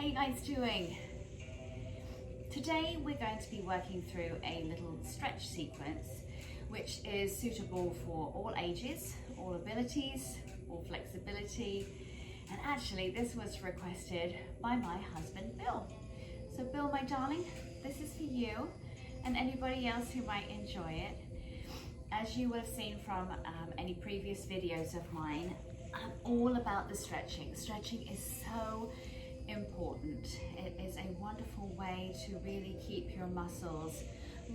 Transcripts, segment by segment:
How you guys doing? Today we're going to be working through a little stretch sequence which is suitable for all ages, all abilities, all flexibility, and actually this was requested by my husband Bill. So Bill, my darling, this is for you and anybody else who might enjoy it. As you would have seen from any previous videos of mine, I'm all about the stretching. Stretching is so important. It is a wonderful way to really keep your muscles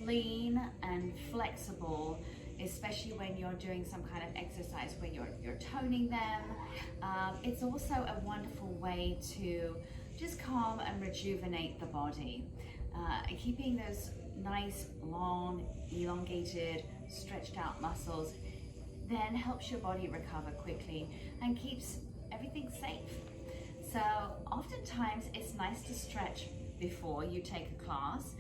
lean and flexible, especially when you're doing some kind of exercise where you're toning them. It's also a wonderful way to just calm and rejuvenate the body. Keeping those nice, long, elongated, stretched out muscles then helps your body recover quickly and keeps everything safe. So oftentimes it's nice to stretch before you take a class.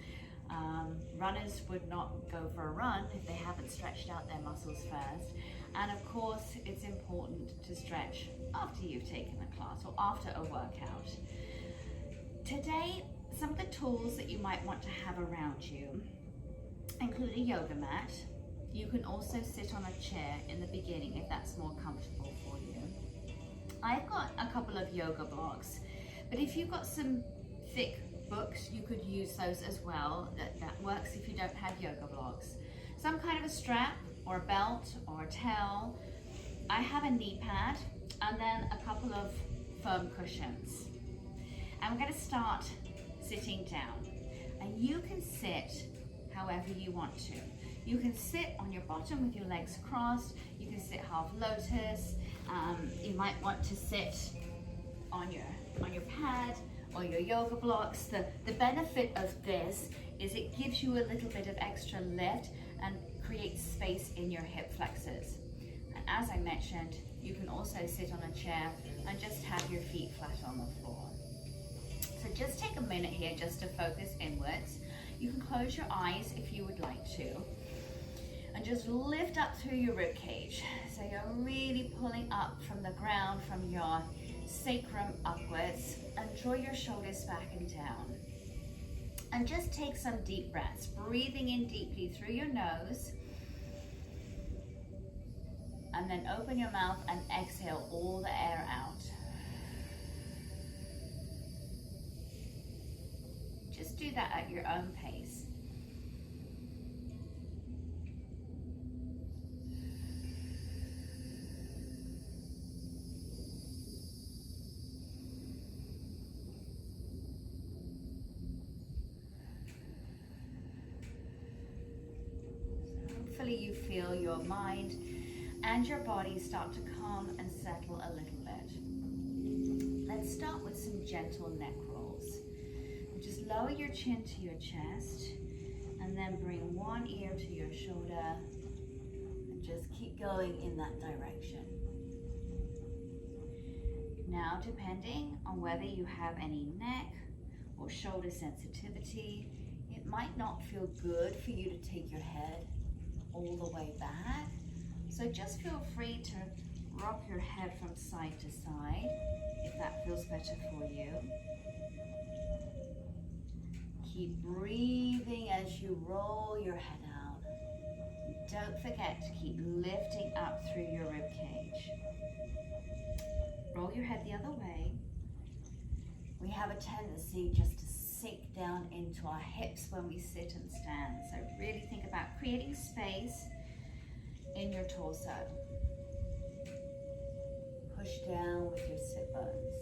Runners would not go for a run if they haven't stretched out their muscles first. And of course, it's important to stretch after you've taken a class or after a workout. Today, some of the tools that you might want to have around you include a yoga mat. You can also sit on a chair in the beginning if that's more comfortable for you. I've got a couple of yoga blocks, but if you've got some thick books, you could use those as well. That works if you don't have yoga blocks. Some kind of a strap or a belt or a towel. I have a knee pad and then a couple of firm cushions. And we're going to start sitting down. And you can sit however you want to. You can sit on your bottom with your legs crossed. You can sit half lotus. You might want to sit on your pad or your yoga blocks. The benefit of this is it gives you a little bit of extra lift and creates space in your hip flexors. And as I mentioned, you can also sit on a chair and just have your feet flat on the floor. So just take a minute here just to focus inwards. You can close your eyes if you would like to. And just lift up through your rib cage. So you're really pulling up from the ground, from your sacrum upwards, and draw your shoulders back and down. And just take some deep breaths, breathing in deeply through your nose. And then open your mouth and exhale all the air out. Just do that at your own pace. Hopefully you feel your mind and your body start to calm and settle a little bit. Let's start with some gentle neck rolls. Just lower your chin to your chest and then bring one ear to your shoulder and just keep going in that direction. Now, depending on whether you have any neck or shoulder sensitivity, it might not feel good for you to take your head all the way back. So just feel free to rock your head from side to side if that feels better for you. Keep breathing as you roll your head out. Don't forget to keep lifting up through your rib cage. Roll your head the other way. We have a tendency just to sink down into our hips when we sit and stand. So really think about creating space in your torso. Push down with your sit bones.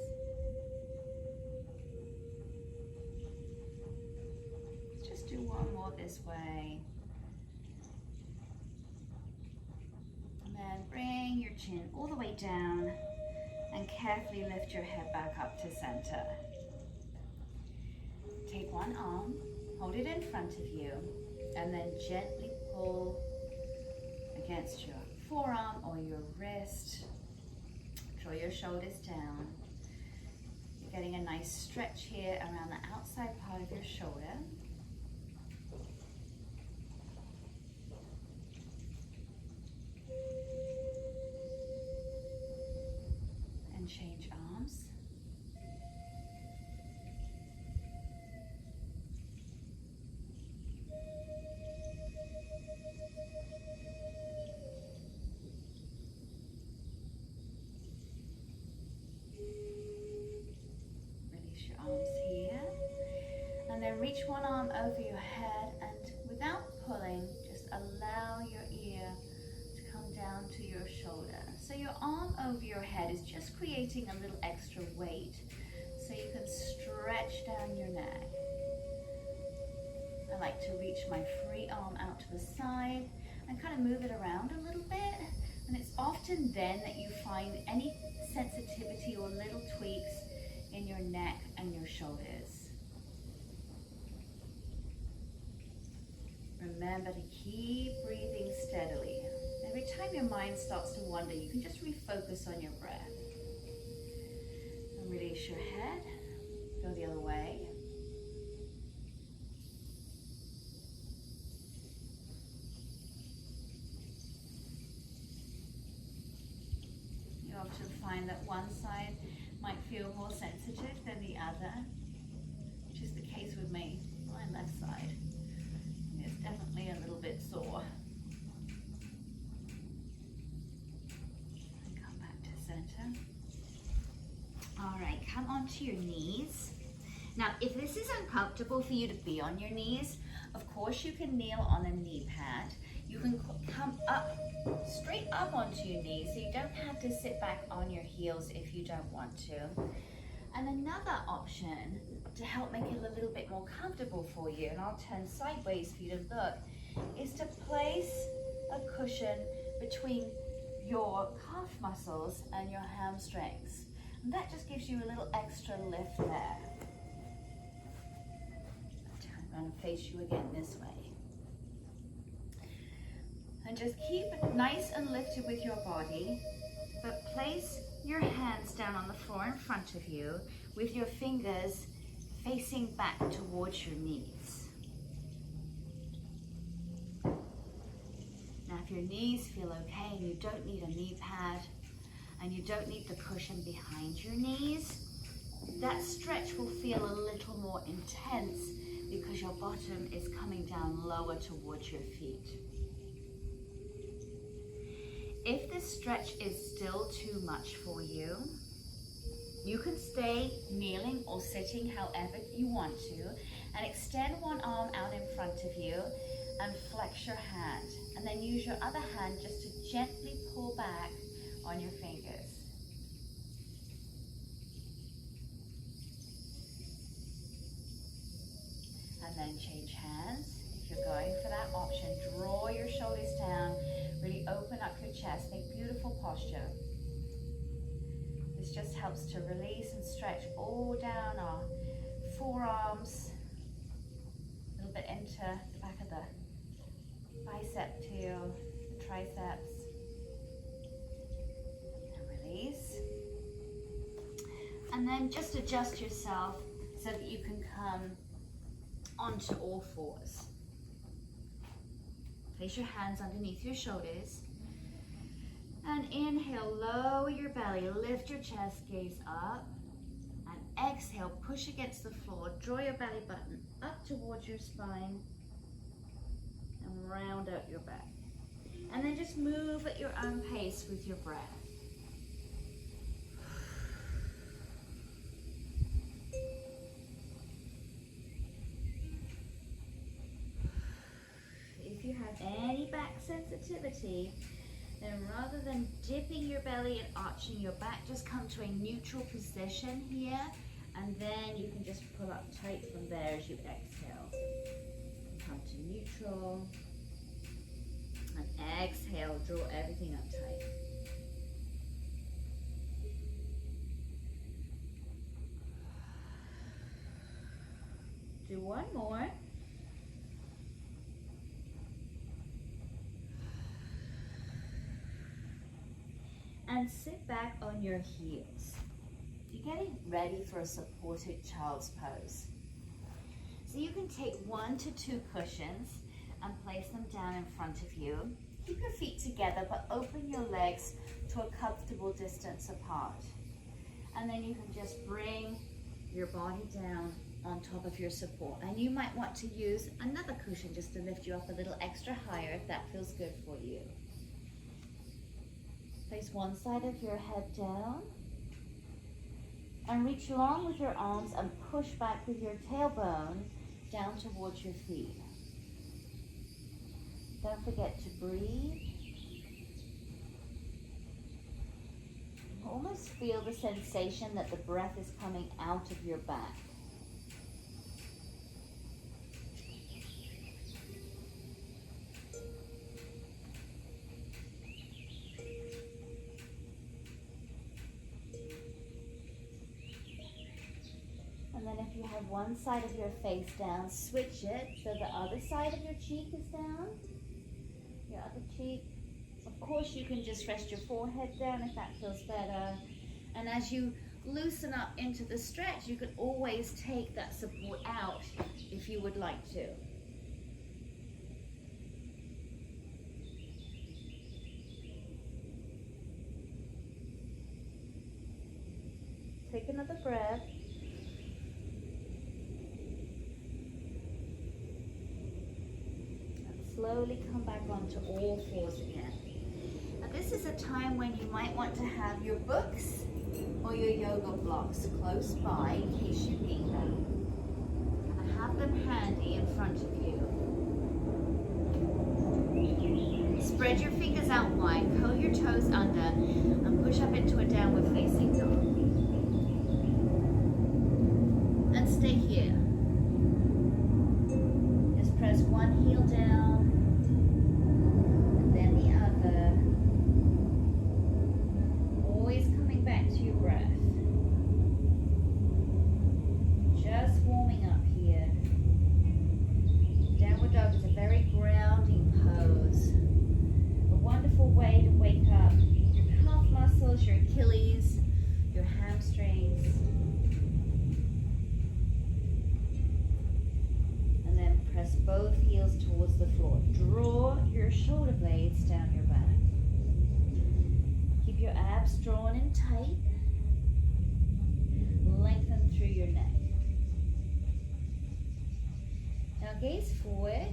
Just do one more this way. And then bring your chin all the way down and carefully lift your head back up to center. Take one arm, hold it in front of you, and then gently pull against your forearm or your wrist. Draw your shoulders down. You're getting a nice stretch here around the outside part of your shoulder. And change arms. reach one arm over your head and without pulling, just allow your ear to come down to your shoulder. So your arm over your head is just creating a little extra weight so you can stretch down your neck. I like to reach my free arm out to the side and kind of move it around a little bit. And it's often then that you find any sensitivity or little tweaks in your neck and your shoulders. Remember to keep breathing steadily. Every time your mind starts to wander, you can just refocus on your breath. And release your head, go the other way. You often find that one side might feel more sensitive than the other, which is the case with me. My left side is definitely a little bit sore. And come back to center. All right, come onto your knees. Now, if this is uncomfortable for you to be on your knees, of course you can kneel on a knee pad. You can come up, straight up onto your knees, so you don't have to sit back on your heels if you don't want to. And another option to help make it a little bit more comfortable for you, and I'll turn sideways for you to look, is to place a cushion between your calf muscles and your hamstrings. And that just gives you a little extra lift there. I'll turn around and face you again this way. And just keep it nice and lifted with your body, but place your hands down on the floor in front of you with your fingers facing back towards your knees. Now, if your knees feel okay and you don't need a knee pad and you don't need the cushion behind your knees, that stretch will feel a little more intense because your bottom is coming down lower towards your feet. If this stretch is still too much for you, you can stay kneeling or sitting however you want to, and extend one arm out in front of you and flex your hand. And then use your other hand just to gently pull back on your fingers. And then change hands. If you're going for that option, draw your shoulders down, really open up your chest, make beautiful posture. This just helps to release and stretch all down our forearms, a little bit into the back of the bicep to the triceps. And release. And then just adjust yourself so that you can come onto all fours. Place your hands underneath your shoulders. And inhale, lower your belly, lift your chest, gaze up. And exhale, push against the floor, draw your belly button up towards your spine. And round out your back. And then just move at your own pace with your breath. If you have any back sensitivity, then rather than dipping your belly and arching your back, just come to a neutral position here, and then you can just pull up tight from there as you exhale. Come to neutral, and exhale, draw everything up tight. Do one more. And sit back on your heels. You're getting ready for a supported child's pose. So you can take 1 to 2 cushions and place them down in front of you. Keep your feet together, but open your legs to a comfortable distance apart. And then you can just bring your body down on top of your support. And you might want to use another cushion just to lift you up a little extra higher if that feels good for you. Place one side of your head down and reach long with your arms and push back with your tailbone down towards your feet. Don't forget to breathe. Almost feel the sensation that the breath is coming out of your back. And then if you have one side of your face down, switch it so the other side of your cheek is down. Your other cheek. Of course, you can just rest your forehead down if that feels better. And as you loosen up into the stretch, you can always take that support out if you would like to. Take another breath. And slowly come back onto all fours again. Now this is a time when you might want to have your books or your yoga blocks close by in case you need them. And have them handy in front of you. Spread your fingers out wide, curl your toes under, and push up into a downward facing dog. And stay here. Just press one heel down, and then the other. Always coming back to your breath. Just warming up here. Downward dog is a very grounding pose. A wonderful way to wake up your calf muscles, your Achilles, your hamstrings. And then press both heels towards the floor. Draw your shoulder blades down your back. Keep your abs drawn in tight. Lengthen through your neck. Now gaze forward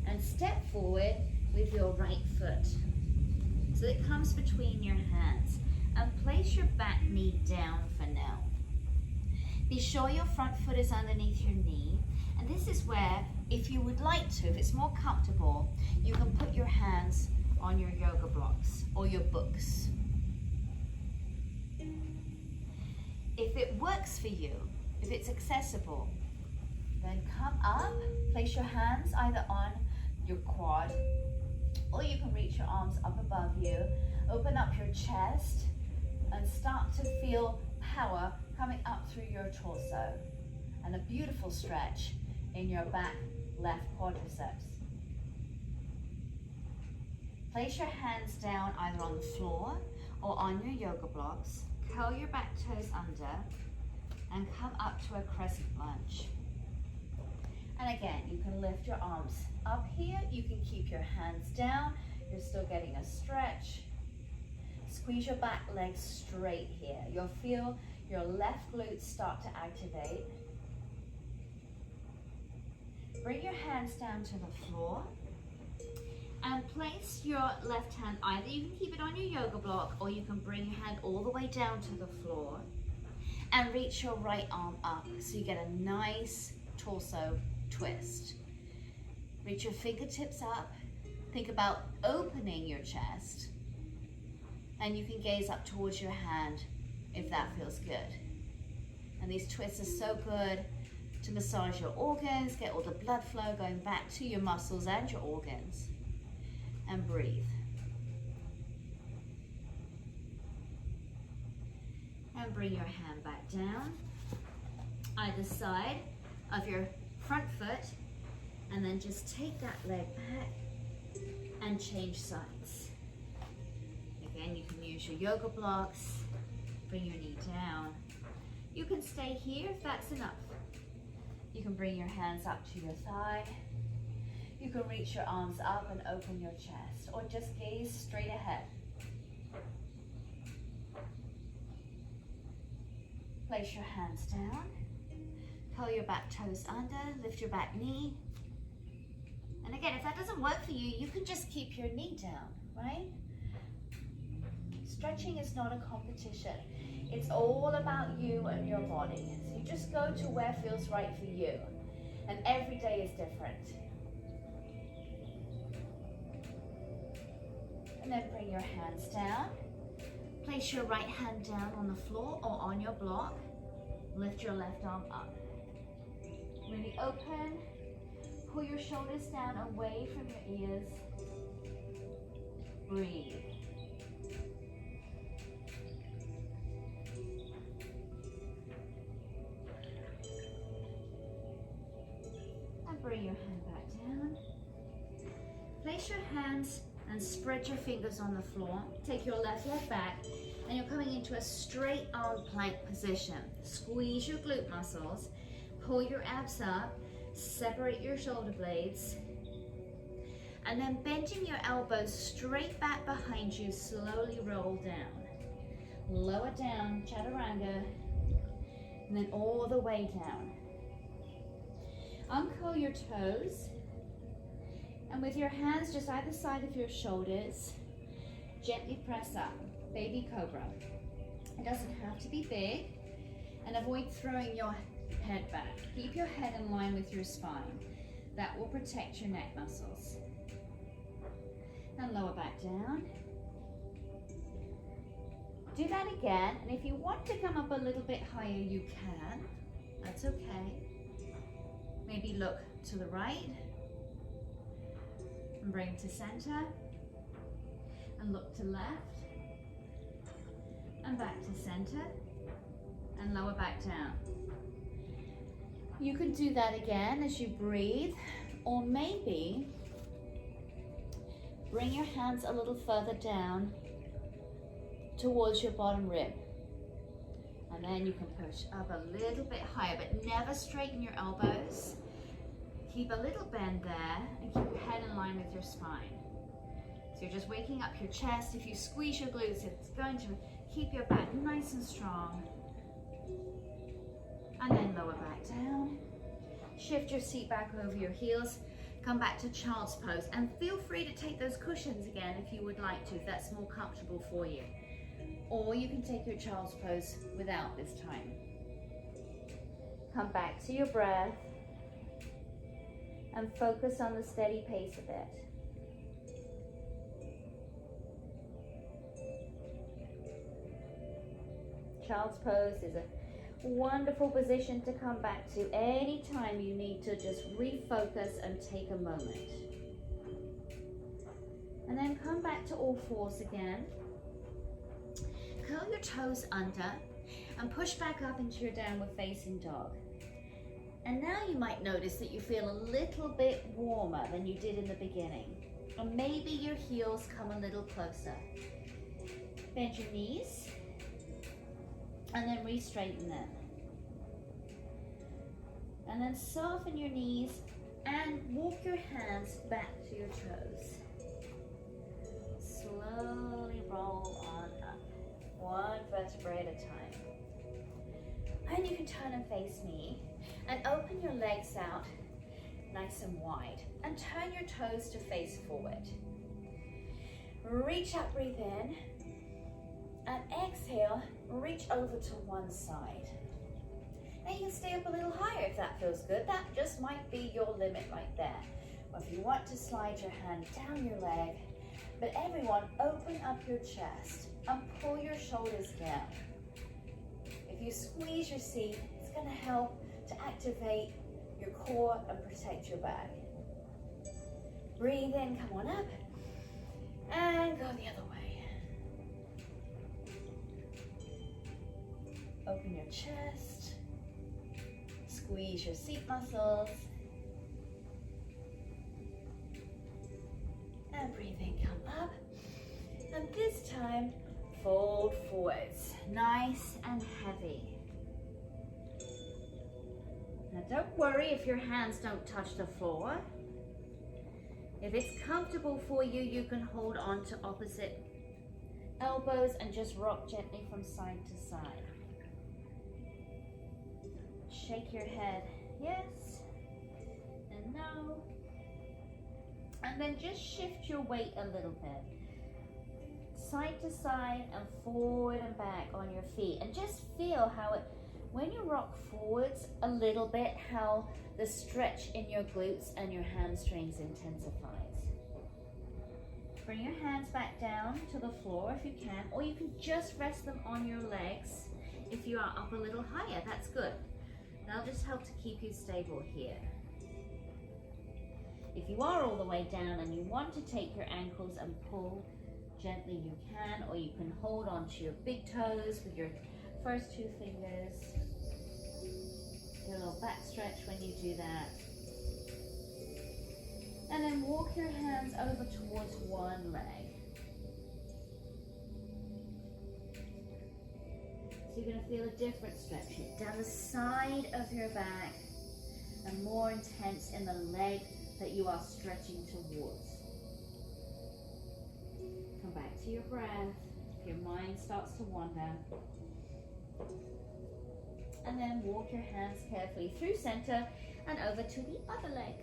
and step forward with your right foot. So it comes between your hands. And place your back knee down for now. Be sure your front foot is underneath your knee. And this is where, if you would like to, if it's more comfortable, you can put your hands on your yoga blocks or your books. If it works for you, if it's accessible, then come up, place your hands either on your quad, or you can reach your arms up above you. Open up your chest and start to feel power coming up through your torso. And a beautiful stretch in your back left quadriceps. Place your hands down either on the floor or on your yoga blocks. Curl your back toes under and come up to a crescent lunge. And again, you can lift your arms up here. You can keep your hands down. You're still getting a stretch. Squeeze your back legs straight here. You'll feel your left glutes start to activate. Bring your hands down to the floor and place your left hand, either you can keep it on your yoga block or you can bring your hand all the way down to the floor and reach your right arm up so you get a nice torso twist. Reach your fingertips up. Think about opening your chest, and you can gaze up towards your hand if that feels good. And these twists are so good to massage your organs, get all the blood flow going back to your muscles and your organs. And breathe. And bring your hand back down, either side of your front foot, and then just take that leg back and change sides. Again, you can use your yoga blocks, bring your knee down. You can stay here if that's enough. You can bring your hands up to your thigh. You can reach your arms up and open your chest, or just gaze straight ahead. Place your hands down. Curl your back toes under, lift your back knee. And again, if that doesn't work for you, you can just keep your knee down, right? Stretching is not a competition. It's all about you and your body. So you just go to where feels right for you. And every day is different. And then bring your hands down. Place your right hand down on the floor or on your block. Lift your left arm up. Really open. Pull your shoulders down away from your ears. Breathe. And bring your hand back down. Place your hands and spread your fingers on the floor. Take your left leg back and you're coming into a straight arm plank position. Squeeze your glute muscles, pull your abs up, separate your shoulder blades, and then bending your elbows straight back behind you, slowly roll down. Lower down, chaturanga, and then all the way down. Uncurl your toes. And with your hands just either side of your shoulders, gently press up, baby cobra. It doesn't have to be big, and avoid throwing your head back. Keep your head in line with your spine. That will protect your neck muscles. And lower back down. Do that again, and if you want to come up a little bit higher, you can. That's okay. Maybe look to the right. And bring to center, and look to left, and back to center, and lower back down. You can do that again as you breathe, or maybe bring your hands a little further down towards your bottom rib. And then you can push up a little bit higher, but never straighten your elbows. Keep a little bend there and keep your head in line with your spine. So you're just waking up your chest. If you squeeze your glutes, it's going to keep your back nice and strong. And then lower back down. Shift your seat back over your heels. Come back to child's pose. And feel free to take those cushions again if you would like to, if that's more comfortable for you. Or you can take your child's pose without this time. Come back to your breath. And focus on the steady pace of it. Child's pose is a wonderful position to come back to anytime you need to just refocus and take a moment. And then come back to all fours again. Curl your toes under and push back up into your downward facing dog. And now you might notice that you feel a little bit warmer than you did in the beginning. Or maybe your heels come a little closer. Bend your knees and then re-straighten them. And then soften your knees and walk your hands back to your toes. Slowly roll on up, one vertebrae at a time. And you can turn and face me. And open your legs out nice and wide. And turn your toes to face forward. Reach up, breathe in. And exhale, reach over to one side. Now you can stay up a little higher if that feels good. That just might be your limit right there. Or if you want to slide your hand down your leg. But everyone, open up your chest and pull your shoulders down. If you squeeze your seat, it's going to help to activate your core and protect your back. Breathe in, come on up, and go the other way. Open your chest, squeeze your seat muscles, and breathe in, come up, and this time, fold forwards, nice and heavy. Now don't worry if your hands don't touch the floor. If it's comfortable for you, you can hold on to opposite elbows and just rock gently from side to side. Shake your head, yes and no. And then just shift your weight a little bit. Side to side and forward and back on your feet. And just feel how it when you rock forwards a little bit, how the stretch in your glutes and your hamstrings intensifies. Bring your hands back down to the floor if you can, or you can just rest them on your legs. If you are up a little higher, that's good. That'll just help to keep you stable here. If you are all the way down and you want to take your ankles and pull gently, you can, or you can hold onto your big toes with your first two fingers. Get a little back stretch when you do that. And then walk your hands over towards one leg. So you're going to feel a different stretch here, down the side of your back and more intense in the leg that you are stretching towards. Come back to your breath if your mind starts to wander. And then walk your hands carefully through center and over to the other leg.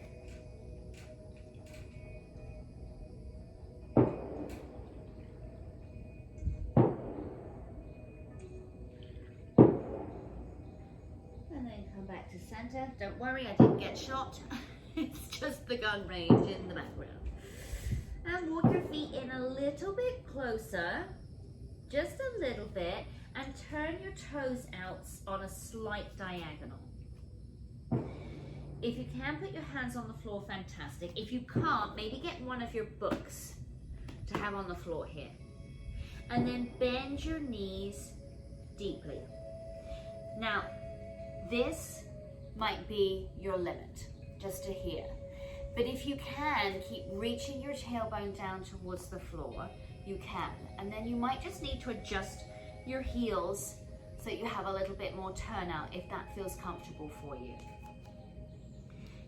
And then come back to center. Don't worry, I didn't get shot. It's just the gun range in the background. And walk your feet in a little bit closer, just a little bit, and turn your toes out on a slight diagonal. If you can put your hands on the floor, fantastic. If you can't, maybe get one of your books to have on the floor here. And then bend your knees deeply. Now, this might be your limit, just to here. But if you can, keep reaching your tailbone down towards the floor, you can. And then you might just need to adjust your heels so that you have a little bit more turnout if that feels comfortable for you.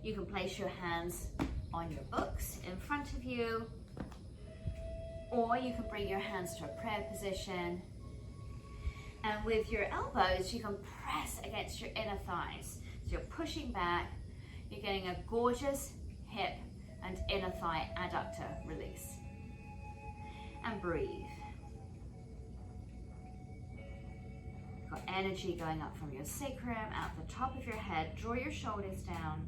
You can place your hands on your books in front of you, or you can bring your hands to a prayer position. And with your elbows, you can press against your inner thighs. So you're pushing back, you're getting a gorgeous hip and inner thigh adductor release. And breathe. Got energy going up from your sacrum, out the top of your head. Draw your shoulders down.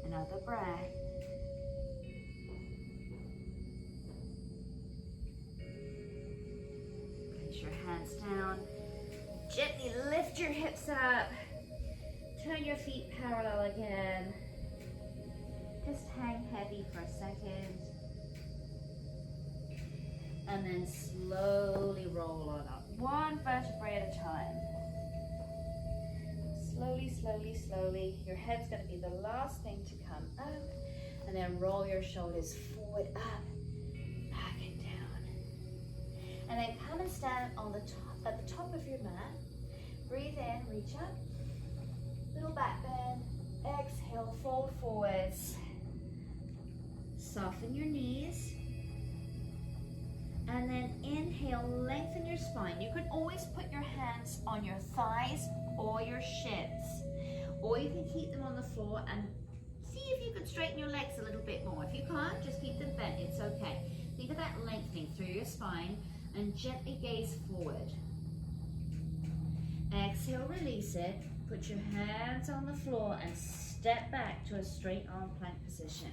Another breath. Place your hands down. Gently lift your hips up. Turn your feet parallel again. Just hang heavy for a second. And then slowly roll on up. One vertebrae at a time. Slowly, slowly, slowly. Your head's going to be the last thing to come up. And then roll your shoulders forward, up, back and down. And then come and stand on the top, at the top of your mat. Breathe in, reach up. Little back bend. Exhale, fold forwards. Soften your knees. And then inhale, lengthen your spine. You can always put your hands on your thighs or your shins. Or you can keep them on the floor and see if you can straighten your legs a little bit more. If you can't, just keep them bent, it's okay. Think of that lengthening through your spine and gently gaze forward. Exhale, release it. Put your hands on the floor and step back to a straight arm plank position.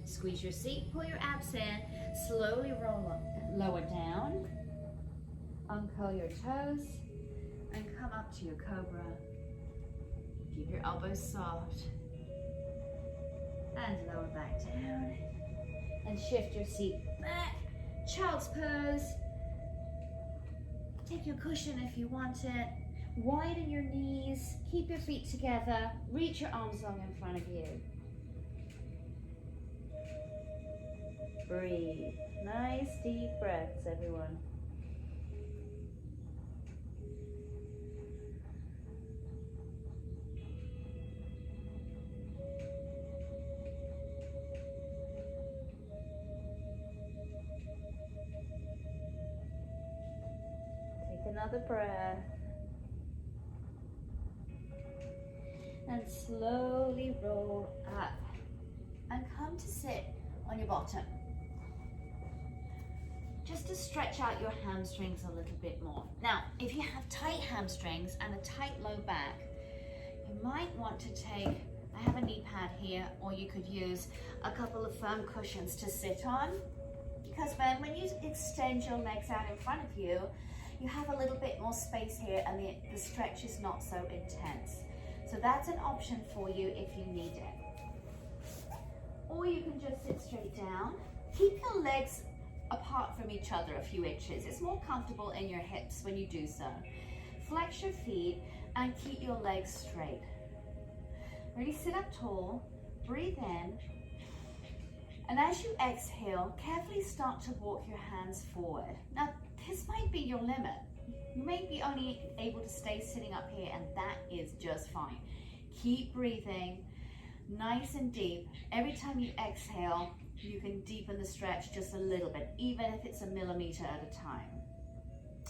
Squeeze your seat, pull your abs in, slowly roll up, lower down, uncurl your toes, and come up to your cobra. Keep your elbows soft, and lower back down, and shift your seat back, child's pose. Take your cushion if you want it, widen your knees, keep your feet together, reach your arms long in front of you. Breathe. Nice deep breaths, everyone. Take another breath. And slowly roll up and come to sit on your bottom. Just to stretch out your hamstrings a little bit more. Now, if you have tight hamstrings and a tight low back, you might want to take, I have a knee pad here, or you could use a couple of firm cushions to sit on, because when you extend your legs out in front of you, you have a little bit more space here and the stretch is not so intense. So that's an option for you if you need it. Or you can just sit straight down. Keep your legs apart from each other a few inches. It's more comfortable in your hips when you do so. Flex your feet and keep your legs straight. Really sit up tall, breathe in, and as you exhale, carefully start to walk your hands forward. Now, this might be your limit. You may be only able to stay sitting up here, and that is just fine. Keep breathing nice and deep. Every time you exhale, you can deepen the stretch just a little bit, even if it's a millimeter at a time.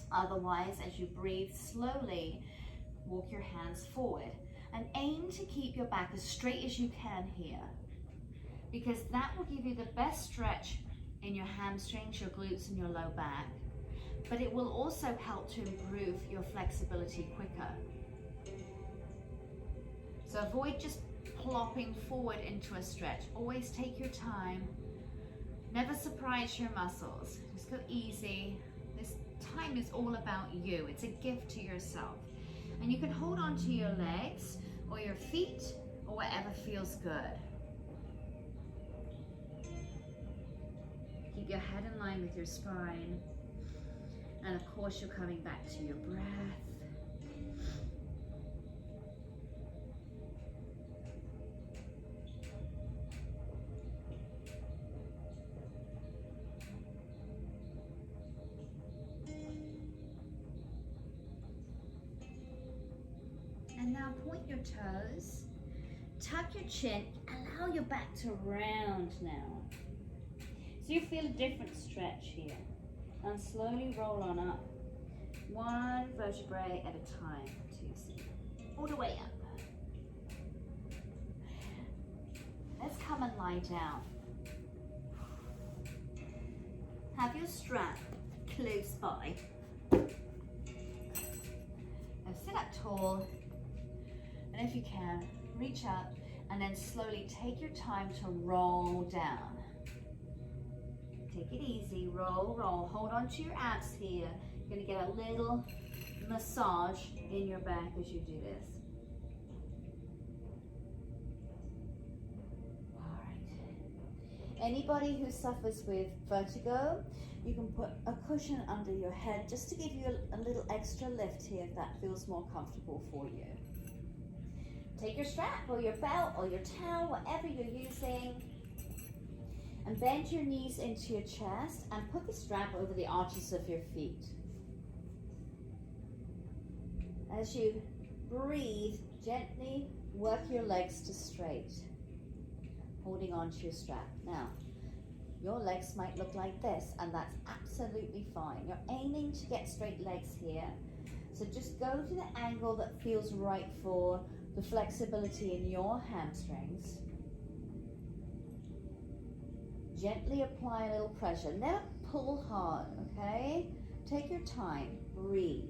Otherwise, as you breathe slowly, walk your hands forward and aim to keep your back as straight as you can here, because that will give you the best stretch in your hamstrings, your glutes, and your low back, but it will also help to improve your flexibility quicker. So avoid just plopping forward into a stretch. Always take your time. Never surprise your muscles. Just go easy. This time is all about you. It's a gift to yourself. And you can hold on to your legs or your feet or whatever feels good. Keep your head in line with your spine. And of course, you're coming back to your breath. And now point your toes, tuck your chin, allow your back to round now. So you feel a different stretch here. And slowly roll on up, one vertebrae at a time, all the way up. Let's come and lie down. Have your strap close by. Now sit up tall, and if you can, reach up and then slowly take your time to roll down. Take it easy, roll, roll. Hold on to your abs here. You're gonna get a little massage in your back as you do this. All right. Anybody who suffers with vertigo, you can put a cushion under your head just to give you a little extra lift here if that feels more comfortable for you. Take your strap or your belt or your towel, whatever you're using, and bend your knees into your chest and put the strap over the arches of your feet. As you breathe, gently work your legs to straight, holding on to your strap. Now, your legs might look like this, and that's absolutely fine. You're aiming to get straight legs here, so just go to the angle that feels right for the flexibility in your hamstrings. Gently apply a little pressure. Never pull hard, okay? Take your time, breathe.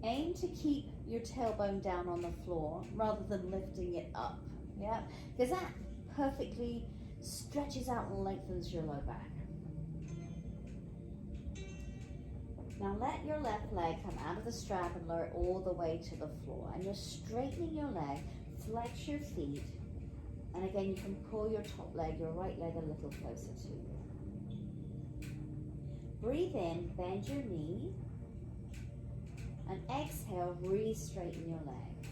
Aim to keep your tailbone down on the floor rather than lifting it up, yeah? Because that perfectly stretches out and lengthens your low back. Now let your left leg come out of the strap and lower it all the way to the floor. And you're straightening your leg, flex your feet, and again you can pull your top leg, your right leg a little closer to you. Breathe in, bend your knee, and exhale, really straighten your leg.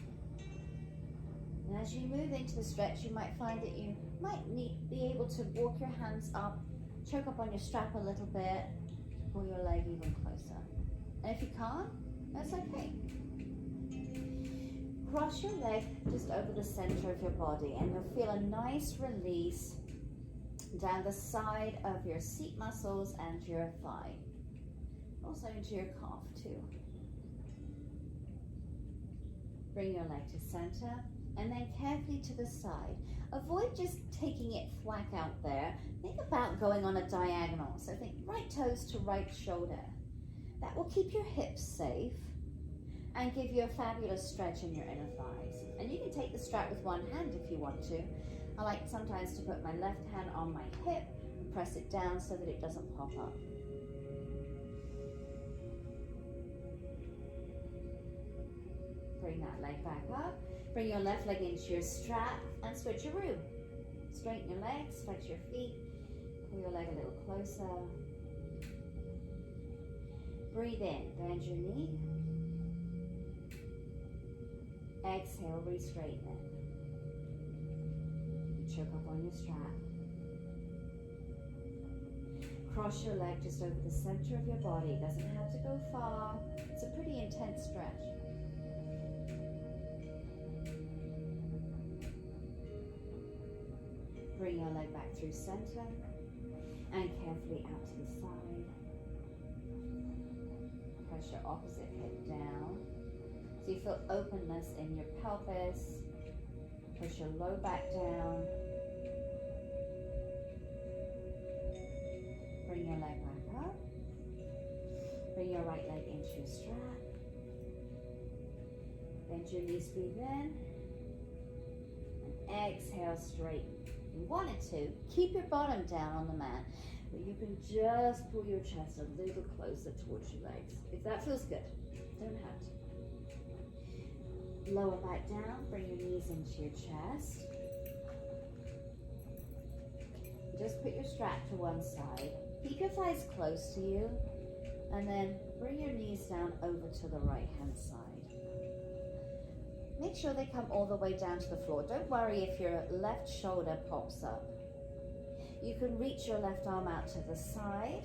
And as you move into the stretch, you might find that you might be able to walk your hands up, choke up on your strap a little bit, pull your leg even closer. And if you can't, that's okay. Cross your leg just over the center of your body, and you'll feel a nice release down the side of your seat muscles and your thigh. Also into your calf too. Bring your leg to center and then carefully to the side. Avoid just taking it thwack out there. Think about going on a diagonal. So think right toes to right shoulder. That will keep your hips safe and give you a fabulous stretch in your inner thighs. And you can take the strap with one hand if you want to. I like sometimes to put my left hand on my hip and press it down so that it doesn't pop up. Bring that leg back up. Bring your left leg into your strap and switcheroo. Straighten your legs, flex your feet, pull your leg a little closer. Breathe in, bend your knee. Exhale, re-straighten it. Choke up on your strap. Cross your leg just over the center of your body. It doesn't have to go far. It's a pretty intense stretch. Bring your leg back through center and carefully out to the side. Press your opposite hip down so you feel openness in your pelvis. Push your low back down. Bring your leg back up. Bring your right leg into your strap. Bend your knees, breathe in. And exhale, straighten. If you wanted to, keep your bottom down on the mat, but you can just pull your chest a little closer towards your legs. If that feels good, don't have to. Lower back down, bring your knees into your chest. Just put your strap to one side. Keep your thighs close to you, and then bring your knees down over to the right hand side. Make sure they come all the way down to the floor. Don't worry if your left shoulder pops up. You can reach your left arm out to the side.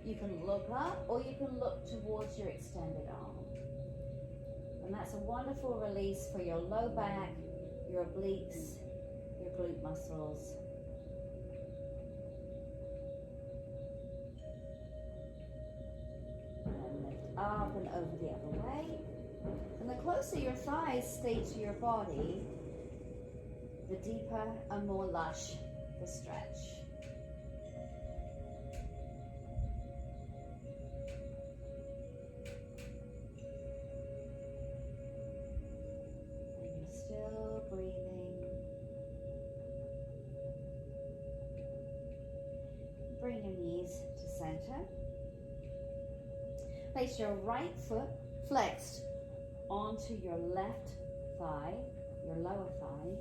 You can look up, or you can look towards your extended arm. And that's a wonderful release for your low back, your obliques, your glute muscles. And lift up and over the other way. And the closer your thighs stay to your body, the deeper and more lush the stretch. And you're still breathing. Bring your knees to center. Place your right foot flexed onto your left thigh, your lower thigh.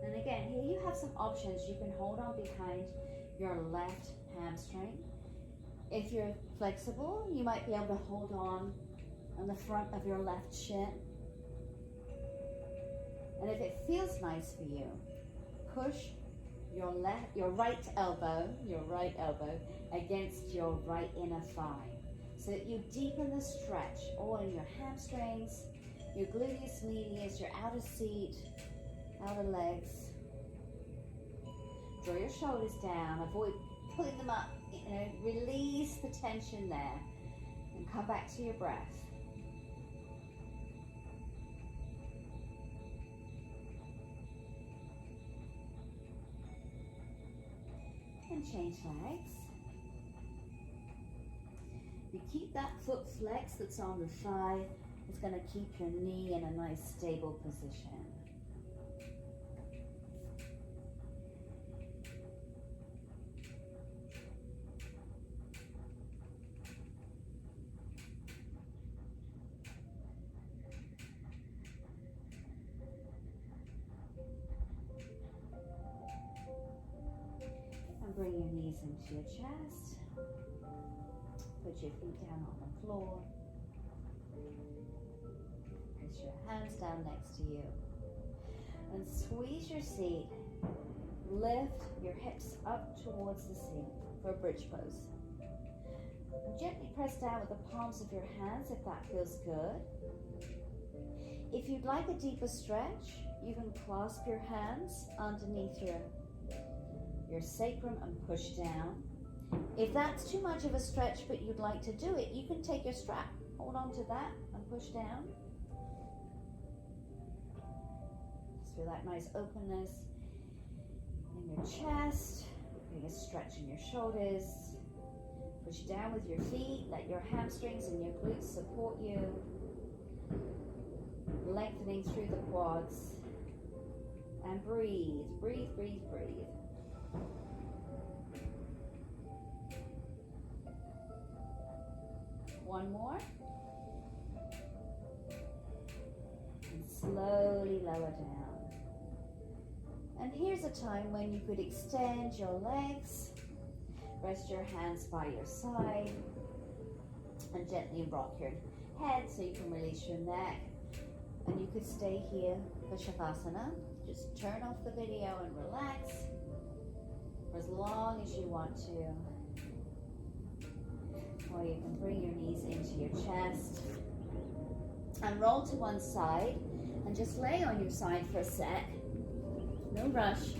And again, here you have some options. You can hold on behind your left hamstring. If you're flexible, you might be able to hold on the front of your left shin. And if it feels nice for you, push your right elbow against your right inner thigh, so that you deepen the stretch all in your hamstrings, your gluteus medius, your outer seat, outer legs. Draw your shoulders down, avoid pulling them up, release the tension there, and come back to your breath. And change legs. You keep that foot flex that's on the thigh. It's going to keep your knee in a nice stable position. And bring your knees into your chest. Put your feet down on the floor. Place your hands down next to you. And squeeze your seat. Lift your hips up towards the ceiling for a bridge pose. And gently press down with the palms of your hands if that feels good. If you'd like a deeper stretch, you can clasp your hands underneath your sacrum and push down. If that's too much of a stretch but you'd like to do it, you can take your strap, hold on to that and push down. Feel that nice openness in your chest. Getting a stretch in your shoulders. Push down with your feet. Let your hamstrings and your glutes support you. Lengthening through the quads. And breathe, breathe, breathe, breathe. One more. And slowly lower down. And here's a time when you could extend your legs, rest your hands by your side, and gently rock your head so you can release your neck. And you could stay here for Shavasana. Just turn off the video and relax for as long as you want to. Or you can bring your knees into your chest and roll to one side and just lay on your side for a sec. No rush.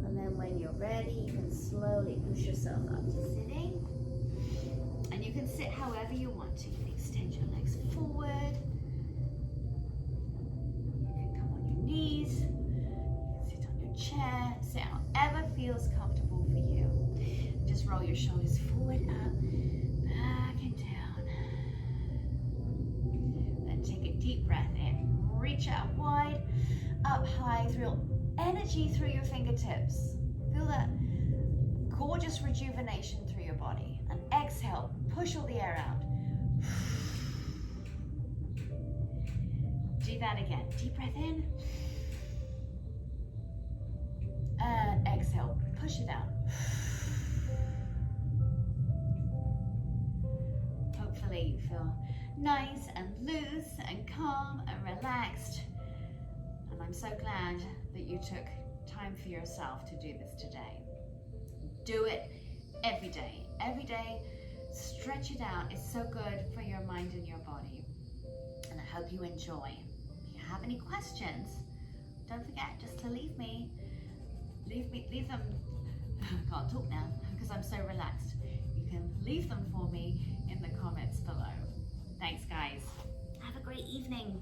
And then when you're ready, you can slowly push yourself up to sitting. And you can sit however you want to. You can extend your legs forward. You can come on your knees. Chair, sit however feels comfortable for you. Just roll your shoulders forward, up, back and down. Then take a deep breath in. Reach out wide, up high, feel energy through your fingertips. Feel that gorgeous rejuvenation through your body. And exhale, push all the air out. Do that again. Deep breath in. And exhale, push it out. Hopefully you feel nice and loose and calm and relaxed. And I'm so glad that you took time for yourself to do this today. Do it every day. Every day, stretch it out. It's so good for your mind and your body. And I hope you enjoy. If you have any questions, don't forget just to leave them, I can't talk now because I'm so relaxed. You can leave them for me in the comments below. Thanks guys. Have a great evening.